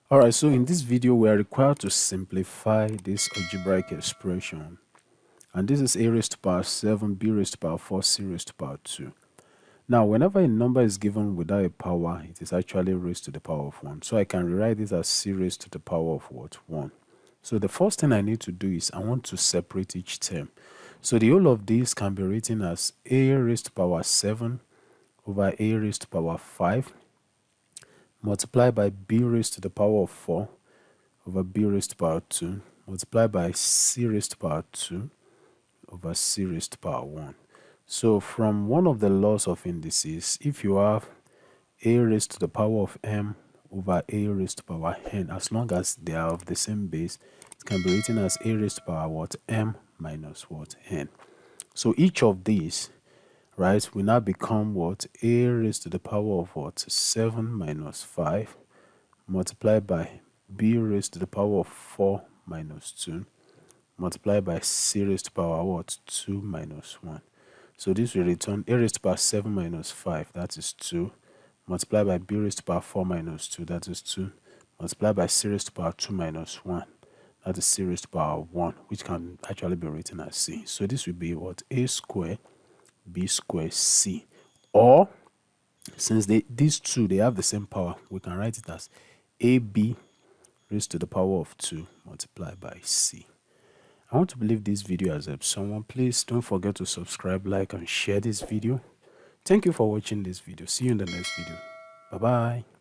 Alright, so in this video we are required to simplify this algebraic expression, and this is a raised to power 7, b raised to power 4, c raised to power 2. Now whenever a number is given without a power, it is actually raised to the power of 1. So I can rewrite this as c raised to the power of what? 1. So the first thing I need to do is I want to separate each term. So the whole of this can be written as a raised to power 7 over a raised to power 5 multiplied by b raised to the power of 4 over b raised to power 2 multiplied by c raised to power 2 over c raised to power 1. So from one of the laws of indices, if you have a raised to the power of m over a raised to power n, as long as they are of the same base, it can be written as a raised to power what? M minus what? N. So each of these, right, will now become what? A raised to the power of what? 7 minus 5 multiplied by b raised to the power of 4 minus 2 multiplied by c raised to power what? 2 minus 1. So this will return a raised to power 7 minus 5, that is 2, multiplied by b raised to power 4 minus 2, that is 2, multiplied by c raised to power 2 minus 1, that is c raised to power 1, which can actually be written as c. So this will be what? A square b square c. Or since these two, they have the same power, we can write it as ab raised to the power of 2 multiplied by c. I want to believe this video has helped someone. Please don't forget to subscribe, like, and share this video. Thank you for watching this video. See you in the next video. Bye bye.